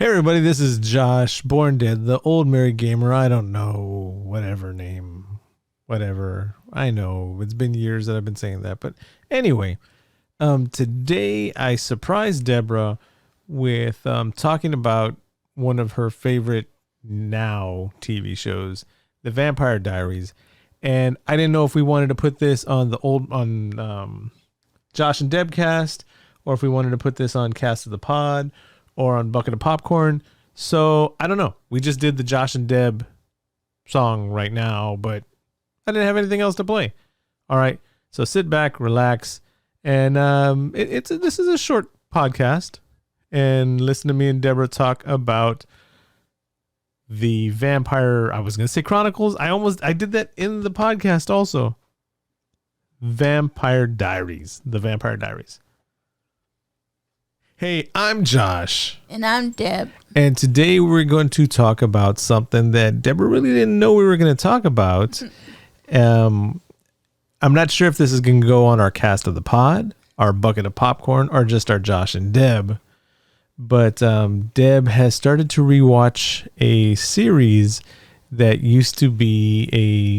Hey everybody, this is Josh, born dead, the old married gamer. I don't know, whatever name, whatever. I know it's been years that I've been saying that, but anyway, today I surprised Deborah with talking about one of her favorite now TV shows, The Vampire Diaries, and I didn't know if we wanted to put this on Josh and Deb cast, or if we wanted to put this on Cast of the Pod, or on Bucket of Popcorn. So I don't know. We just did the Josh and Deb song right now, but I didn't have anything else to play. All right. So sit back, relax, and this is a short podcast, and listen to me and Deborah talk about the Vampire. I was gonna say Chronicles. I did that in the podcast also. Vampire Diaries. The Vampire Diaries. Hey, I'm Josh. And I'm Deb. And today we're going to talk about something that Deborah really didn't know we were going to talk about. I'm not sure if this is going to go on our Cast of the Pod, our Bucket of Popcorn, or just our Josh and Deb. But Deb has started to rewatch a series that used to be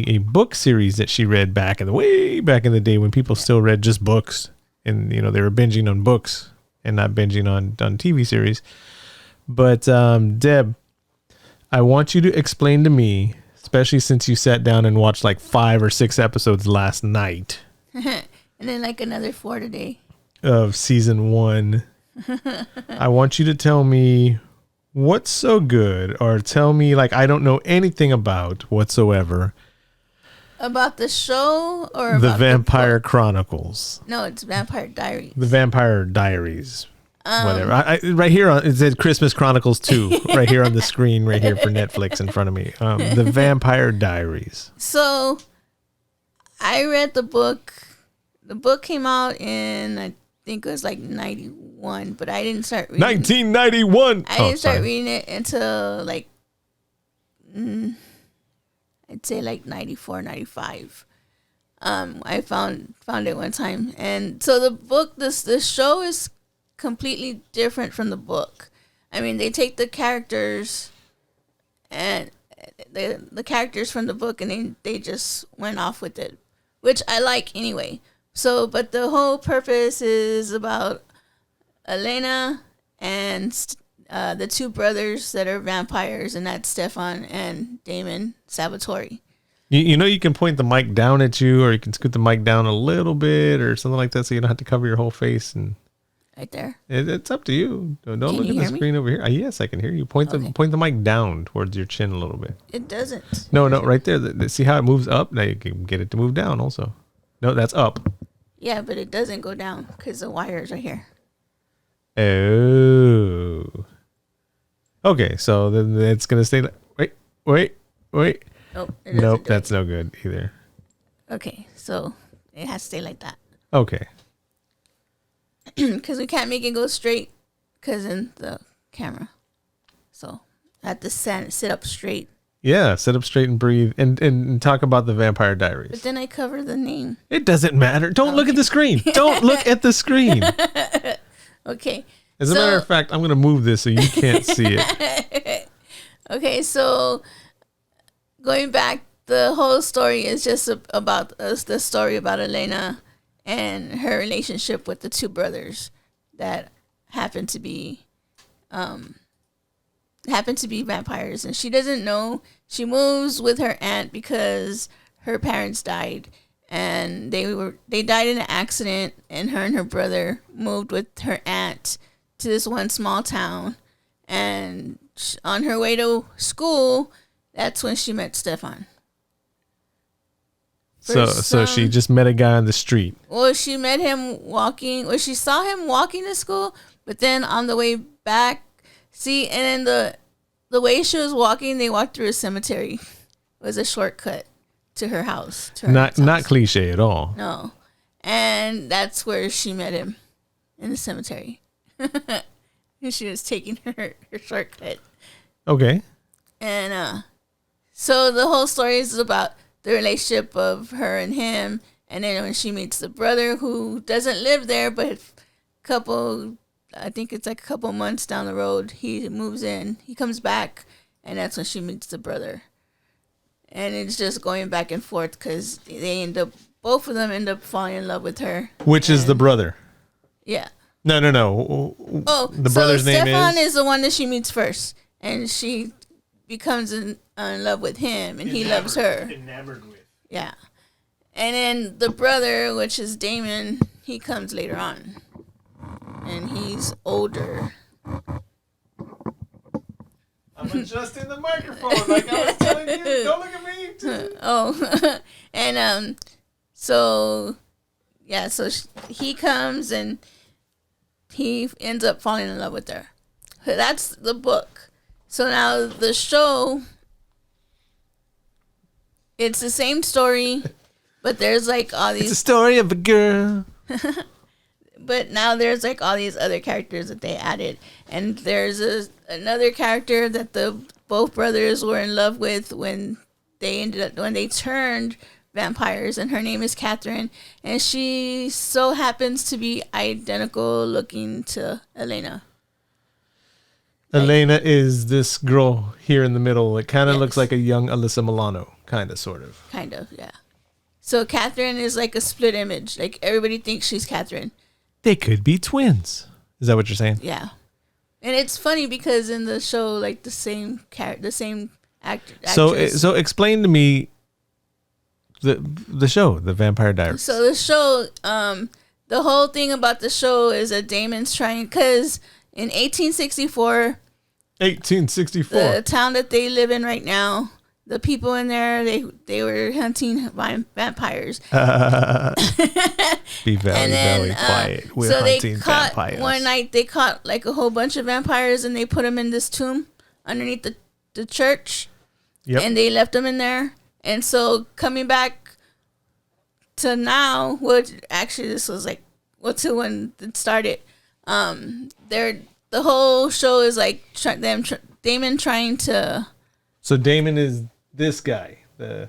a book series that she read way back in the day when people still read just books. And, they were binging on books and not binging on TV series. But Deb, I want you to explain to me, especially since you sat down and watched like 5 or 6 episodes last night. And then like another 4 today. Of season 1. I want you to tell me what's so good, or tell me like I don't know anything about whatever. About the show or the about Vampire Chronicles? No, it's Vampire Diaries. The Vampire Diaries. Whatever. I right here it says Christmas Chronicles 2 right here on the screen right here for Netflix in front of me. The Vampire Diaries. So I read the book. The book came out in, I think it was like 91, but I didn't start reading 1991. I didn't start reading it until like I'd say like 94, 95. I found it one time. And so the book, the show is completely different from the book. I mean, they take the characters and the characters from the book and they just went off with it, which I like anyway. So, but the whole purpose is about Elena and the 2 brothers that are vampires, and that's Stefan and Damon Salvatore. You can point the mic down at you, or you can scoot the mic down a little bit or something like that, so you don't have to cover your whole face. And right there. It's up to you. Don't look at the screen me? over here. Yes, I can hear you. Point the mic down towards your chin a little bit. It doesn't. No, right there. See how it moves up? Now you can get it to move down also. No, that's up. Yeah, but it doesn't go down because the wires are here. Oh. Okay, so then it's going to stay like, wait. Nope, that's no good either. Okay, so it has to stay like that. Okay. Because we can't make it go straight because in the camera. So I have to sit up straight. Yeah, sit up straight and breathe and talk about the Vampire Diaries. But then I cover the name. It doesn't matter. Don't look at the screen. Don't look at the screen. Okay. As a matter of fact, I'm going to move this so you can't see it. Okay, so going back, the whole story is just about the story about Elena and her relationship with the 2 brothers that happen to be vampires, and she doesn't know. She moves with her aunt because her parents died, and they died in an accident, and her brother moved with her aunt to this one small town, and on her way to school, that's when she met Stefan. So she just met a guy on the street. Well, she met him walking. Well, she saw him walking to school, but then on the way back, and then the way she was walking, they walked through a cemetery. It was a shortcut to her house. Not cliche at all. No, and that's where she met him, in the cemetery. And she was taking her shortcut. Okay. And so the whole story is about the relationship of her and him, and then when she meets the brother who doesn't live there, but a couple I think it's like a couple months down the road, he moves in. He comes back, and that's when she meets the brother. And it's just going back and forth because both of them end up falling in love with her. Which is the brother? Yeah. No. Oh, the brother's name Stefan is the one that she meets first, and she becomes in love with him, and he loves her. Enamored with. Yeah. And then the brother, which is Damon, he comes later on. And he's older. I'm adjusting the microphone like I was telling you. Don't look at me. Oh. And so he comes and he ends up falling in love with her. That's the book. So now the show, it's the same story, but there's like all these. It's a story of a girl. But now there's like all these other characters that they added, and there's another character that the both brothers were in love with when they turned vampires, and her name is Catherine, and she so happens to be identical looking to Elena. Elena is this girl here in the middle. It kind of looks like a young Alyssa Milano, kind of, sort of. Kind of, yeah. So Catherine is like a split image. Like everybody thinks she's Catherine. They could be twins. Is that what you're saying? Yeah. And it's funny because in the show, like the same actor. So explain to me the show, the Vampire Diaries. So the show, the whole thing about the show is that Damon's trying, because in 1864, the town that they live in right now, the people in there, they were hunting vampires. Be very quiet. We're hunting vampires. One night they caught like a whole bunch of vampires, and they put them in this tomb underneath the church. Yep. And they left them in there. And so coming back to now, this was like to when it started. The whole show is like Damon trying to. So Damon is this guy, the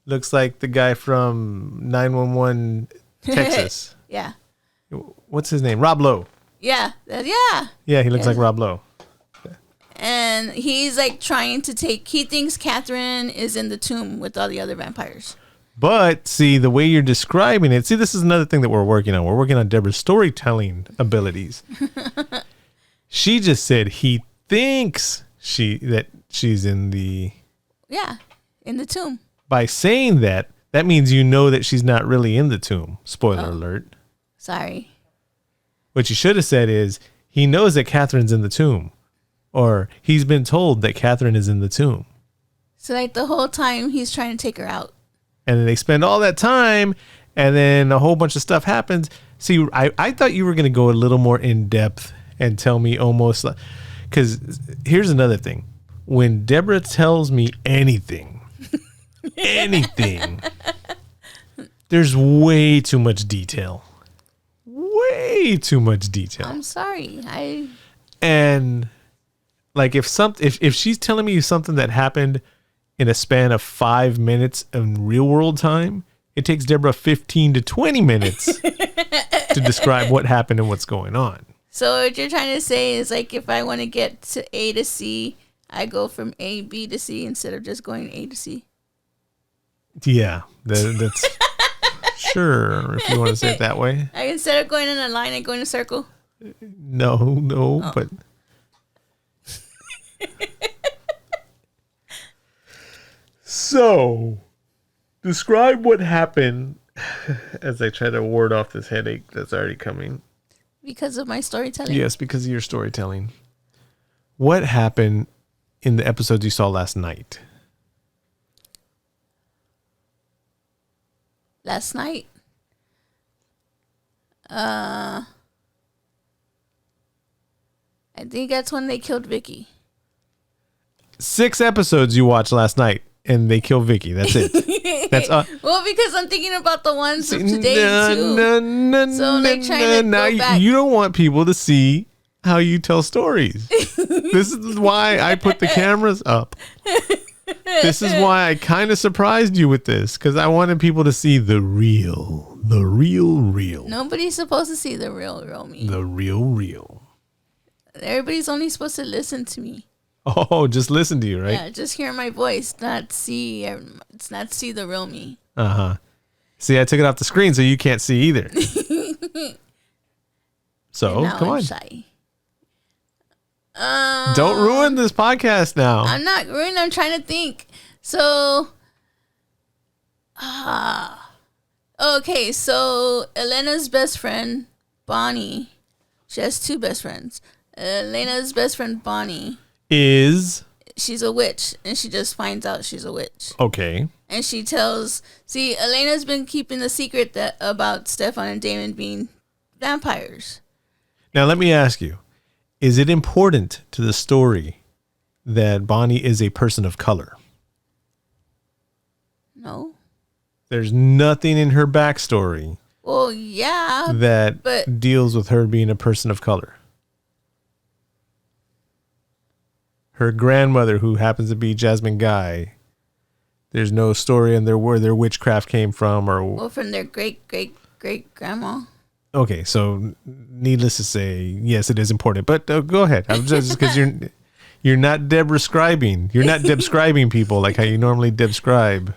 looks like the guy from 911 Texas. Yeah. What's his name? Rob Lowe. Yeah. Yeah, he looks like Rob Lowe. And he's like he thinks Catherine is in the tomb with all the other vampires. But see, the way you're describing it, this is another thing that we're working on. We're working on Deborah's storytelling abilities. She just said he thinks she's in the tomb. By saying that means you know that she's not really in the tomb. Spoiler alert. Sorry. What you should have said is he knows that Catherine's in the tomb, or he's been told that Catherine is in the tomb. So like the whole time he's trying to take her out. And then they spend all that time, and then a whole bunch of stuff happens. See, I thought you were going to go a little more in depth and tell me almost, because here's another thing. When Deborah tells me anything, there's way too much detail. Way too much detail. I'm sorry. And like if she's telling me something that happened in a span of 5 minutes in real world time, it takes Deborah 15 to 20 minutes to describe what happened and what's going on. So what you're trying to say is like if I want to get to A to C, I go from A, B to C instead of just going A to C. Yeah, that's sure, if you want to say it that way. Instead of going in a line, I go in a circle. No, but so describe what happened as I try to ward off this headache that's already coming. Because of my storytelling? Yes, because of your storytelling. What happened in the episodes you saw last night? Last night? I think that's when they killed Vicky. 6 episodes you watched last night, and they kill Vicky. That's it. That's well, because I'm thinking about the ones of today too. So like trying to go back. You don't want people to see how you tell stories. This is why I put the cameras up. This is why I kind of surprised you with this, because I wanted people to see the real The real. Nobody's supposed to see the real me. The real. Everybody's only supposed to listen to me. Oh, just listen to you, right? Yeah, just hear my voice, not see. It's not see the real me. See, I took it off the screen, so you can't see either. So come on. Shy. Don't ruin this podcast now. I'm not ruining. I'm trying to think. So, okay. So Elena's best friend, Bonnie. She has two best friends. Elena's best friend, Bonnie, she's a witch, and she just finds out she's a witch. Okay. And she tells, Elena's been keeping the secret about Stefan and Damon being vampires. Now, let me ask you, is it important to the story that Bonnie is a person of color? No. There's nothing in her backstory that deals with her being a person of color. Her grandmother, who happens to be Jasmine Guy, there's no story in there where their witchcraft came from, or from their great grandma. Okay, so needless to say, yes, it is important. But go ahead. I'm just because you're not describing. You're not describing people like how you normally describe.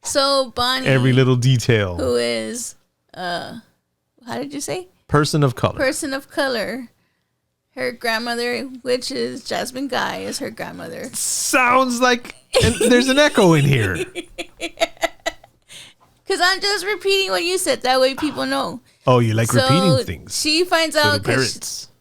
So Bonnie, every little detail, who is how did you say? Person of color. Person of color. Her grandmother, which is Jasmine Guy, is her grandmother. Sounds like there's an echo in here. Because I'm just repeating what you said. That way people know. Oh, you like repeating things. She finds out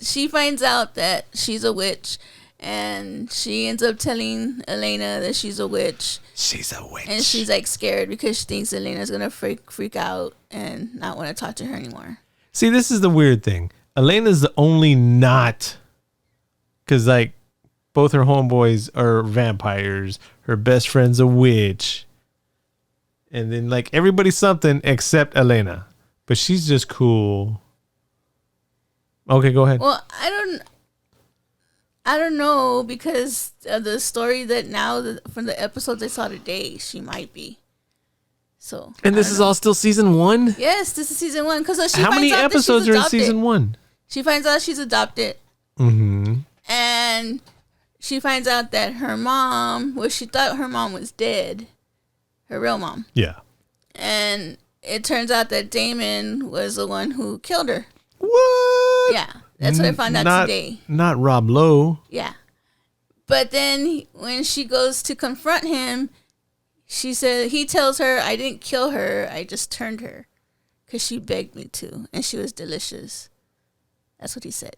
she finds out that she's a witch, and she ends up telling Elena that she's a witch. She's a witch. And she's like scared because she thinks Elena's going to freak out and not want to talk to her anymore. See, this is the weird thing. Elena's the only not, because like both her homeboys are vampires. Her best friend's a witch. And then like everybody's something except Elena. But she's just cool. Okay, go ahead. Well, I don't know, because of the story that from the episodes I saw today, she might be. So. And this is all still season 1? Yes, this is season 1. Because how many episodes are in season 1? She finds out she's adopted. Mm-hmm. And she finds out that her mom, she thought her mom was dead. Her real mom. Yeah. And it turns out that Damon was the one who killed her. What? Yeah. That's what I found out today. Not Rob Lowe. Yeah. But then when she goes to confront him, he tells her, I didn't kill her. I just turned her because she begged me to. And she was delicious. That's what he said.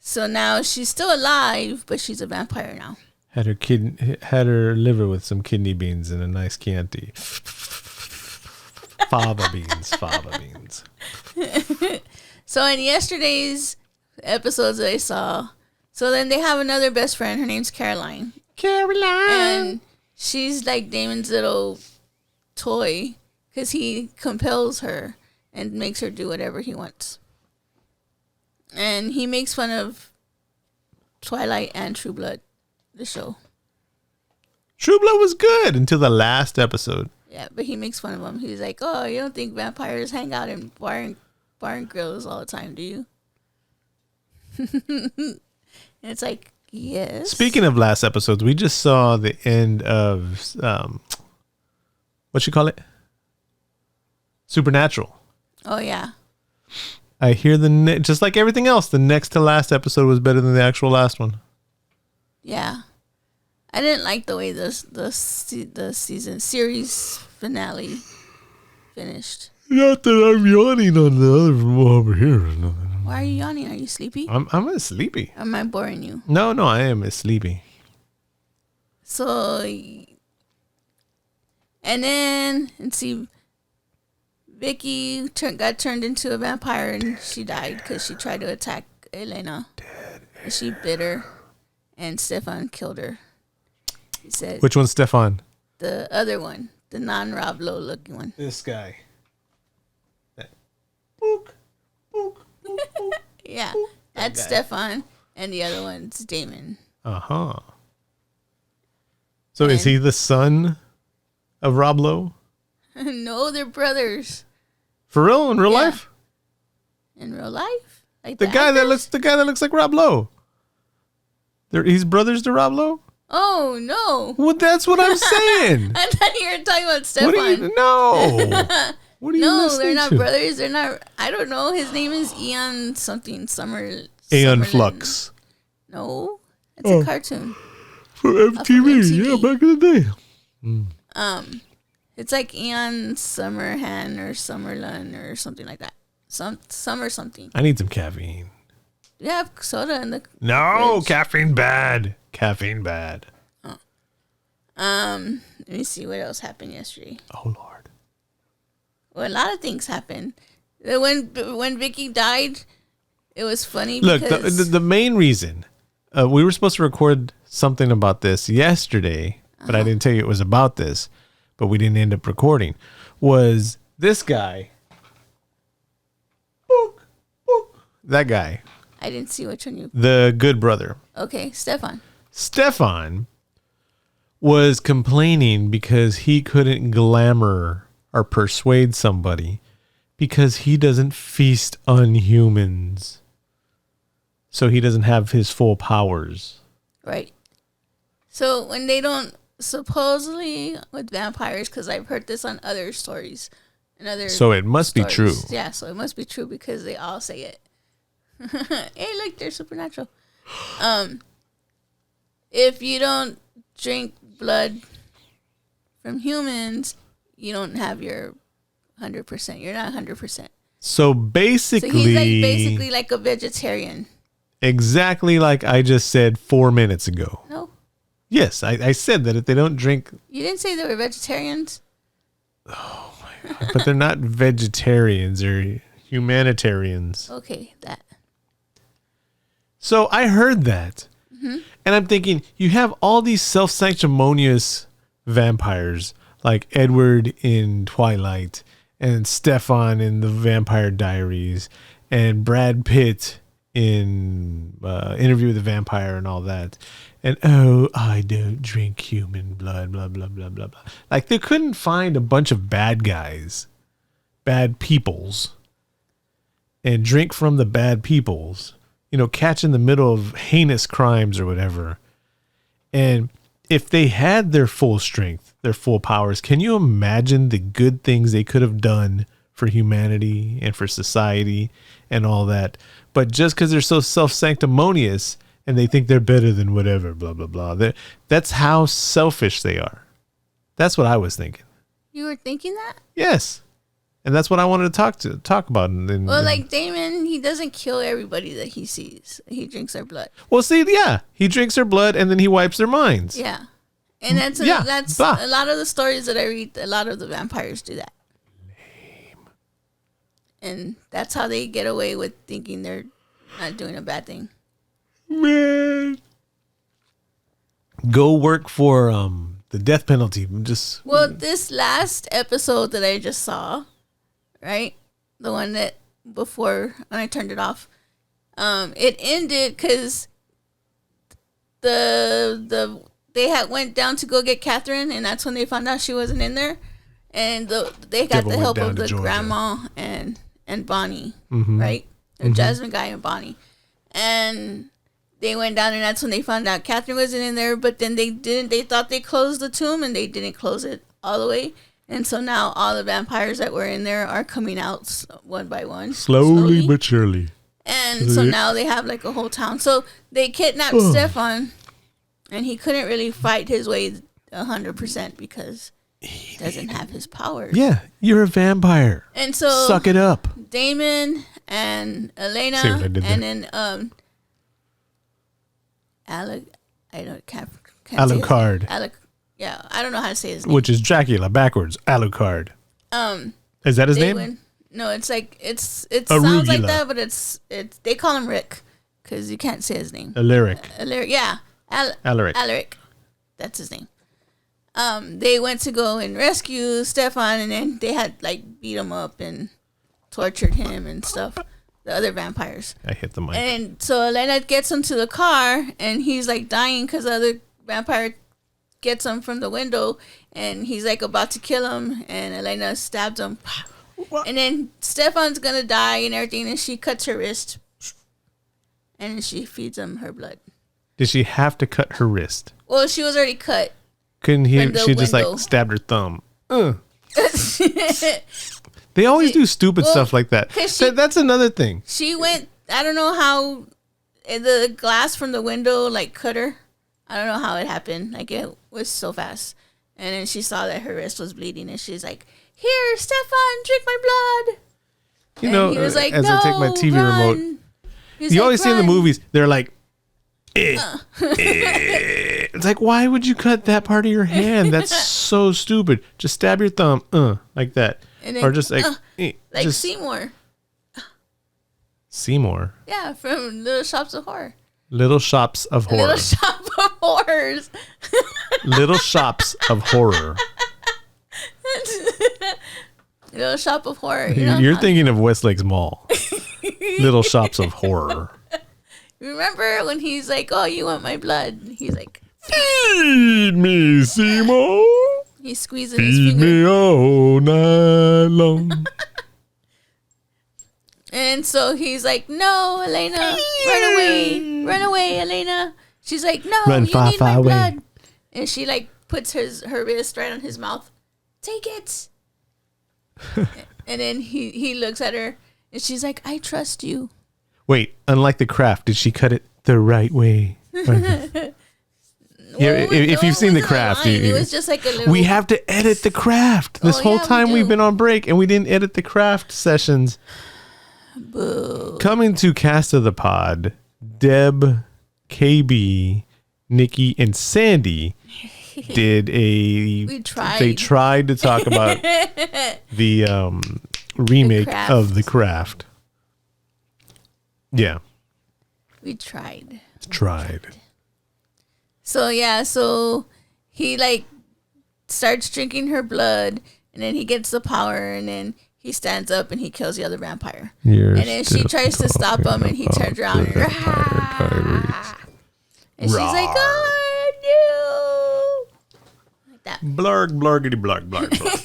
So now she's still alive, but she's a vampire now. Had her liver with some kidney beans and a nice Chianti. Fava beans. So in yesterday's episodes that I saw, so then they have another best friend. Her name's Caroline. And she's like Damon's little toy because he compels her and makes her do whatever he wants. And he makes fun of Twilight and True Blood, the show. True Blood was good until the last episode. Yeah, but he makes fun of them. He's like, oh, you don't think vampires hang out in bar and grills all the time, do you? And it's like, yes. Speaking of last episodes, we just saw the end of, what you call it? Supernatural. Oh, yeah. I hear just like everything else, the next to last episode was better than the actual last one. Yeah. I didn't like the way the series finale finished. Not that I'm yawning on the other from over here. Why are you yawning? Are you sleepy? I'm sleepy. Am I boring you? No, I am sleepy. So, and then, Vicky got turned into a vampire and she died because she tried to attack Elena. And she bit her, and Stefan killed her. He said, which one's Stefan? The other one, the non-Rob Lowe looking one. This guy. Yeah, that's Stefan, and the other one's Damon. Uh-huh. So is he the son of Rob Lowe? No, they're brothers. For real? In real Yeah. life? In real life? Like The guy that looks like Rob Lowe. He's brothers to Rob Lowe? Oh, no. Well, that's what I'm saying. I thought you were talking about Stefan. What do you know? What are you No, listening they're not to? brothers. They're not. I don't know. His name is Eon something. Aeon Summerlin. Flux. No, it's a cartoon. For MTV, yeah, back in the day. It's like Eon Summerhan or Summerlin or something like that. Summer something. I need some caffeine. You have soda in the No, fridge. caffeine bad. Caffeine bad. Let me see what else happened yesterday. Oh, Lord. Well, a lot of things happened. When Vicky died, it was funny. Look, because the main reason we were supposed to record something about this yesterday, but I didn't tell you it was about this, but we didn't end up recording, was this guy. That guy. I didn't see which one you. The good brother. Okay, Stefan was complaining because he couldn't glamour or persuade somebody because he doesn't feast on humans. So he doesn't have his full powers. Right. So when they don't, supposedly with vampires, because I've heard this on other stories and other. So it must be true. Yeah, so it must be true because they all say it. Hey, look, they're supernatural. If you don't drink blood from humans, you don't have your 100%. You're not 100%. So basically, So he's basically like a vegetarian. exactly like I just said 4 minutes ago. No, Yes, I said that if they don't drink, you didn't say they were vegetarians. but they're not vegetarians, they're humanitarians. Okay, that. So I heard that. And I'm thinking, you have all these self-sanctimonious vampires like Edward in Twilight and Stefan in the Vampire Diaries and Brad Pitt in Interview with the Vampire and all that. And, oh, I don't drink human blood, blah, blah, blah, blah, blah. Like, they couldn't find a bunch of bad guys, bad peoples, and drink from the bad peoples. You know, catch in the middle of heinous crimes or whatever. And if they had their full strength, their full powers, can you imagine the good things they could have done for humanity and for society and all that? But just because they're so self-sanctimonious and they think they're better than whatever, blah, blah, blah. That's how selfish they are. That's what I was thinking. You were thinking that? Yes. And that's what I wanted to talk about. Well, like Damon, he doesn't kill everybody that he sees. He drinks their blood. Well, see, yeah, he drinks their blood and then he wipes their minds. Yeah. And that's Yeah, that's blah. a lot of the stories that I read. A lot of the vampires do that. Lame. And that's how they get away with thinking they're not doing a bad thing. Man, go work for the death penalty. Well, this last episode that I just saw, right, the one that before when I turned it off, it ended because they had went down to go get Catherine, and that's when they found out she wasn't in there, and they got Devil the went help down of to the Georgia. grandma and Bonnie, right, the Jasmine guy and Bonnie, and they went down, and that's when they found out Catherine wasn't in there. But then they didn't. They thought they closed the tomb, and they didn't close it all the way. And so now all the vampires that were in there are coming out one by one, slowly but surely. And so now they have like a whole town. So they kidnapped Stefan, and he couldn't really fight his way 100% because he doesn't have his powers. Yeah, you're a vampire. And so Suck it up. Damon and Elena, See what I did and there? then Alec, can't Alucard. say his, Alec, yeah, I don't know how to say his name. Which is Dracula backwards. Alucard. Is that his name? No, it's like it sounds like Arugula. that, but it's they call him Rick because you can't say his name. Alaric. Yeah, Alaric. Alaric, that's his name. They went to go and rescue Stefan, and then they had like beat him up and tortured him and stuff. The other vampires. I hit the mic. And so Elena gets him to the car, and he's like dying because the other vampire gets him from the window, and he's like about to kill him, and Elena stabs him. What? And then Stefan's gonna die and everything, and she cuts her wrist, and then she feeds him her blood. Did she have to cut her wrist? Well, she was already cut. Couldn't he? From the She just like window. stabbed her thumb. They always do stupid stuff like that. 'cause she- That's another thing. She went. I don't know how the glass from the window like cut her. I don't know how it happened. Like it was so fast, and then she saw that her wrist was bleeding, and she's like, "Here, Stefan, drink my blood." You And know, he was like, as I take my TV run. remote, He was you like, always see in the "Run." movies, they're like, It's like, why would you cut that part of your hand? That's so stupid. Just stab your thumb, like that. And then, Or just like, like just Seymour. Seymour. Yeah, from Little Shops of Horror. Little Shops of Horror. Little Shop of Horrors. Little Shops of Horror. Little Shop of Horror. You know, You're thinking of Westlake's Mall. Little Shops of Horror. remember when he's like, "Oh, you want my blood?" He's like, Feed me, Seymour. he's squeezing his Feed finger. me all night long. And so he's like, "No, Elena, run away, Elena." She's like, "No, Run you far, need far my away. blood." And she like puts her wrist right on his mouth. Take it. And then he looks at her, and she's like, "I trust you." Wait, unlike the craft, did she cut it the right way? Yeah, if you've seen The Craft, it was just like a little. we have to edit The Craft. This Oh, whole yeah, we time we've do. been on break and we didn't edit The Craft sessions. Boo. Coming to cast of the pod, Deb, KB, Nikki, and Sandy did a. We tried. They tried to talk about the remake Craft. of The Craft. Yeah, We tried. tried. So yeah, so he like starts drinking her blood, and then he gets the power, and then he stands up and he kills the other vampire. You're And then she still tries to stop him, and he talking turns around and, about the Vampire Diaries. and she's like, "Oh no!" Like that. Blarg, blargity, blarg, blarg, blarg.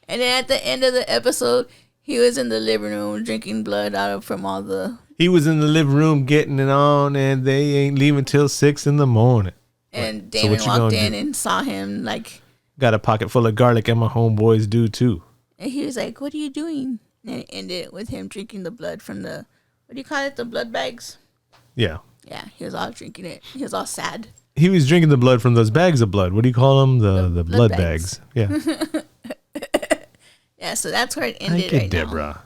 And then at the end of the episode, he was in the living room drinking blood out of from all the. He was in the living room getting it on, and they ain't leaving till 6 in the morning. And So Damon what you walked gonna in do? and saw him like, Got a pocket full of garlic, and my homeboys do too. and he was like, "What are you doing?" And it ended with him drinking the blood from the, what do you call it, the blood bags? Yeah. Yeah, he was all drinking it. He was all sad. He was drinking the blood from those bags of blood. What do you call them? The blood blood bags. bags. Yeah. Yeah, so that's where it I ended get right now. Deborah.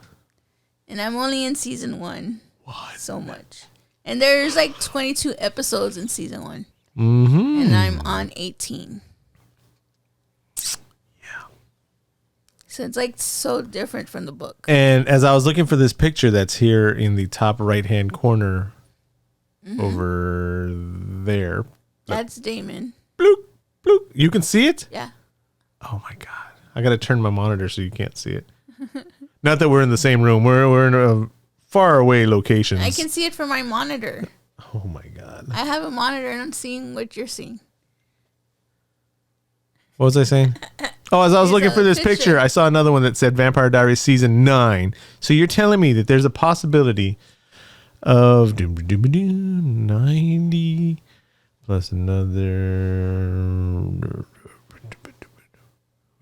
And I'm only in season 1. What? So much. And there's like 22 episodes in season 1. Mm-hmm. And I'm on 18. Yeah. So it's like so different from the book. And as I was looking for this picture that's here in the top right-hand corner over there. That's Damon. Bloop, bloop. You can see it? Yeah. Oh my God. I got to turn my monitor so you can't see it. Not that we're in the same room. We're in a far away locations. I can see it from my monitor. Oh my God. I have a monitor and I'm seeing what you're seeing. What was I saying? Oh, as I was There's looking a for this picture, picture. I saw another one that said Vampire Diaries season 9. So you're telling me that there's a possibility of 90 plus another.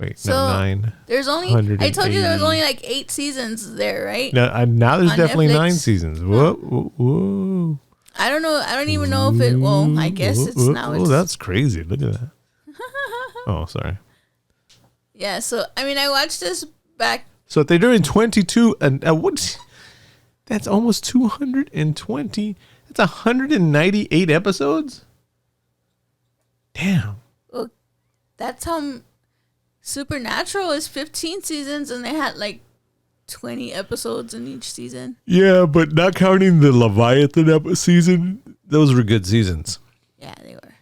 Wait, So, no, 9. There's only, I told you there was only like 8 seasons there, right? No, now there's On definitely Netflix? 9 seasons. Whoa, whoa, whoa. I don't know. I don't even know if it, well, I guess it's now. Oh, It's, that's crazy. Look at that. Oh, sorry. yeah, so, I mean, I watched this back. So if they're doing 22, and what? That's almost 220. That's 198 episodes? Damn. Well, that's how Supernatural is 15 seasons and they had like 20 episodes in each season. Yeah, but not counting the Leviathan season, those were good seasons. Yeah, they were.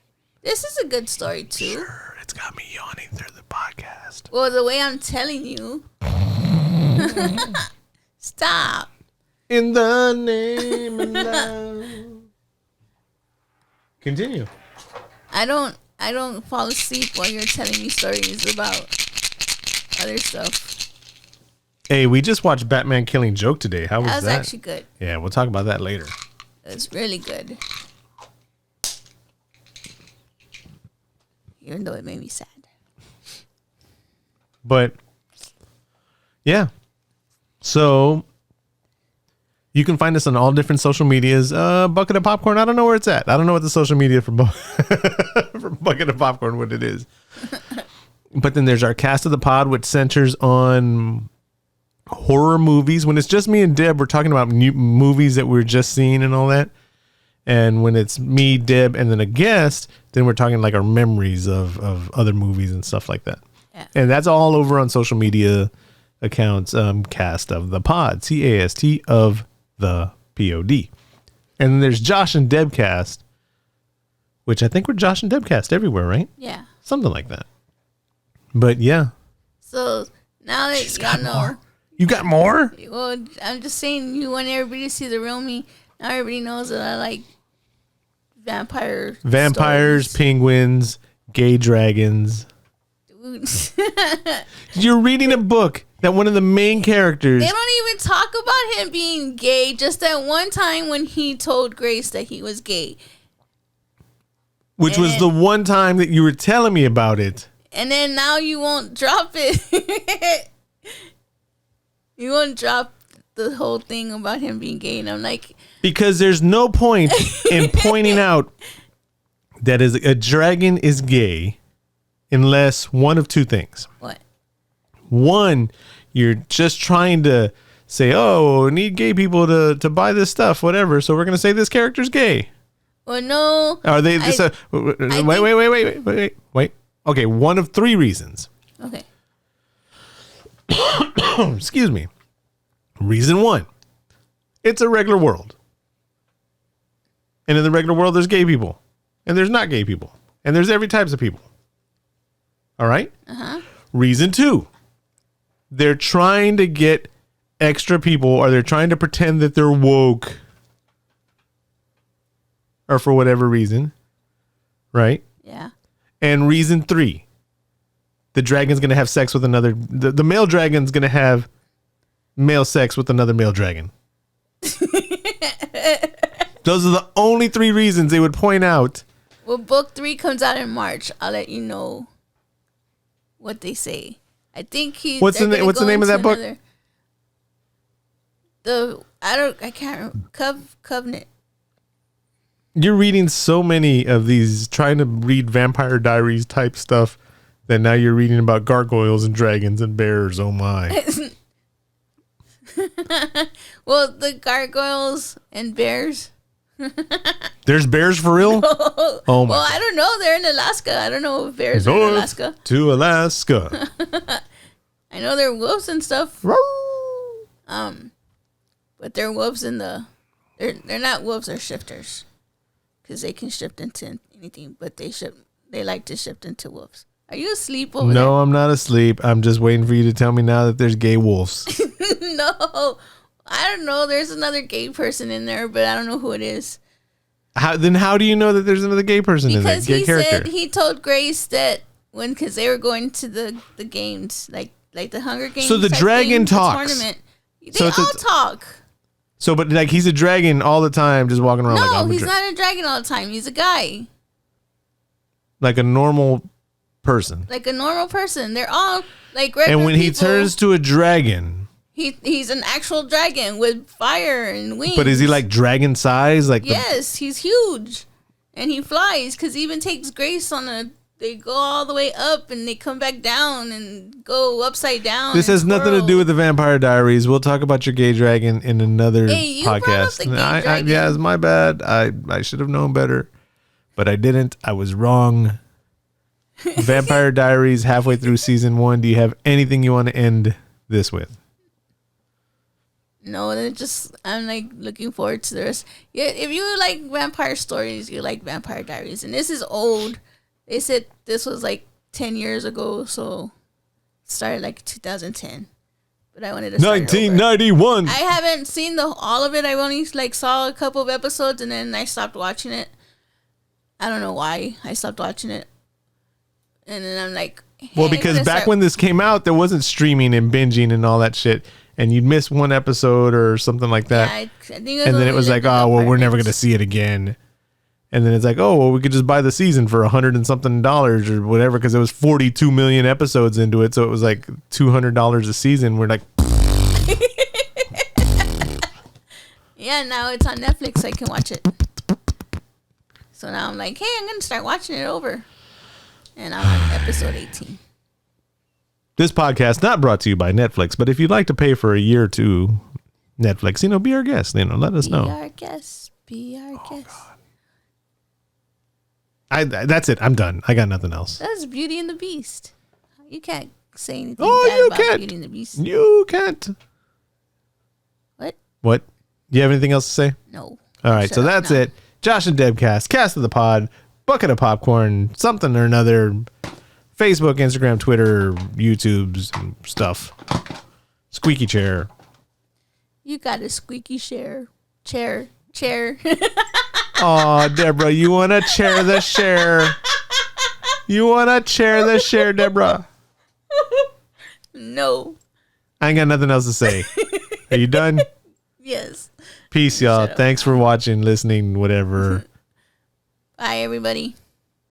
This is a good story too. Sure, it's got me yawning through the podcast. Well, the way I'm telling you. Stop. In the name of love. Continue. I don't fall asleep while you're telling me stories about other stuff. Hey, we just watched Batman Killing Joke today. How was That was that? actually good. Yeah, we'll talk about that later. It was really good. Even though it made me sad. But yeah. So you can find us on all different social medias. Bucket of Popcorn, I don't know where it's at. I don't know what the social media for, for Bucket of Popcorn, what it is. But then there's our cast of the pod, which centers on horror movies. When it's just me and Deb, we're talking about new movies that we're just seeing and all that. And when it's me, Deb, and then a guest, then we're talking like our memories of other movies and stuff like that. Yeah. And that's all over on social media accounts, cast of the pod, CAST of the POD. And then there's Josh and Debcast, which I think we're Josh and Debcast everywhere, right? Yeah. Something like that. But yeah. So now that y'all know. More. You got more? Well, I'm just saying, you want everybody to see the real me. Now everybody knows that I like vampires, stories. Penguins, gay dragons. Dude. You're reading a book that one of the main characters. They don't even talk about him being gay. Just that one time when he told Grace that he was gay. Which was the one time that you were telling me about it. And then now you won't drop it. You won't drop the whole thing about him being gay. And I'm like... Because there's no point in pointing out that a dragon is gay unless one of two things. What? One, you're just trying to say, oh, we need gay people to buy this stuff, whatever. So we're going to say this character's gay. Well, no. Are they... Wait. Okay, one of three reasons. Okay. Excuse me. Reason one. It's a regular world. And in the regular world, there's gay people. And there's not gay people. And there's every types of people. All right? Uh-huh. Reason two. They're trying to get extra people, or they're trying to pretend that they're woke. Or for whatever reason. Right? Yeah. And reason three. The dragon's going to have sex with another... The male dragon's going to have male sex with another male dragon. Those are the only three reasons they would point out. Well, book 3 comes out in March. I'll let you know what they say. I think What's the name of that book? I can't remember. Covenant. You're reading so many of these, trying to read Vampire Diaries type stuff, that now you're reading about gargoyles and dragons and bears. Oh my. Well, the gargoyles and bears. There's bears for real? Oh my. Well, I don't know. They're in Alaska. I don't know if bears are in Alaska. To Alaska. I know they're wolves and stuff. But they're wolves in the... They're not wolves, they're shifters. Because they can shift into anything, but they like to shift into wolves. Are you asleep over there? No, I'm not asleep. I'm just waiting for you to tell me now that there's gay wolves. No. I don't know. There's another gay person in there, but I don't know who it is. How do you know that there's another gay person in there? Gay character. Said he told Grace that because they were going to the games, like the Hunger Games. So the dragon talks. The tournament. They all talk. So, but like he's a dragon all the time, just walking around. No, he's not a dragon all the time. He's a guy. Like a normal person. Like a normal person. They're all like regular And when people. he turns to a dragon, he's an actual dragon with fire and wings. But is he like dragon size? Like yes, he's huge, and he flies because he even takes Grace on a. They go all the way up and they come back down and go upside down. This has nothing to do with the Vampire Diaries. We'll talk about your gay dragon in another podcast. Yeah, it's my bad. I should have known better, but I didn't. I was wrong. Vampire Diaries, halfway through season 1. Do you have anything you want to end this with? No, I'm like looking forward to the rest. Yeah, if you like vampire stories, you like Vampire Diaries, and this is old. They said this was like 10 years ago, so it started like 2010. But I wanted to start 1991. I haven't seen all of it. I only like saw a couple of episodes and then I stopped watching it. I don't know why I stopped watching it. And then I'm like, hey, well, because back when this came out, there wasn't streaming and binging and all that shit. And you'd miss one episode or something like that. I think and then it was like, oh, well, we're never going to see it again. And then it's like, oh, well, we could just buy the season for $100 and something or whatever, because it was 42 million episodes into it. So it was like $200 a season. We're like, yeah, now it's on Netflix. I can watch it. So now I'm like, hey, I'm going to start watching it over. And I'm on episode 18. This podcast not brought to you by Netflix, but if you'd like to pay for a year to Netflix, be our guest. Let us know. Be our guest. Be our guest. God. That's it. I'm done. I got nothing else. That's Beauty and the Beast. You can't say anything bad about Beauty and the Beast. You can't. What? You have anything else to say? No. All right, so that's it. Josh and Debcast, Cast of the Pod, Bucket of Popcorn, something or another. Facebook, Instagram, Twitter, YouTube's and stuff. Squeaky chair. You got a squeaky chair. Chair. Oh, Deborah, you want to chair the share. You want to chair the share, Deborah. No. I ain't got nothing else to say. Are you done? Yes. Peace, y'all. Thanks for watching, listening, whatever. Bye, everybody.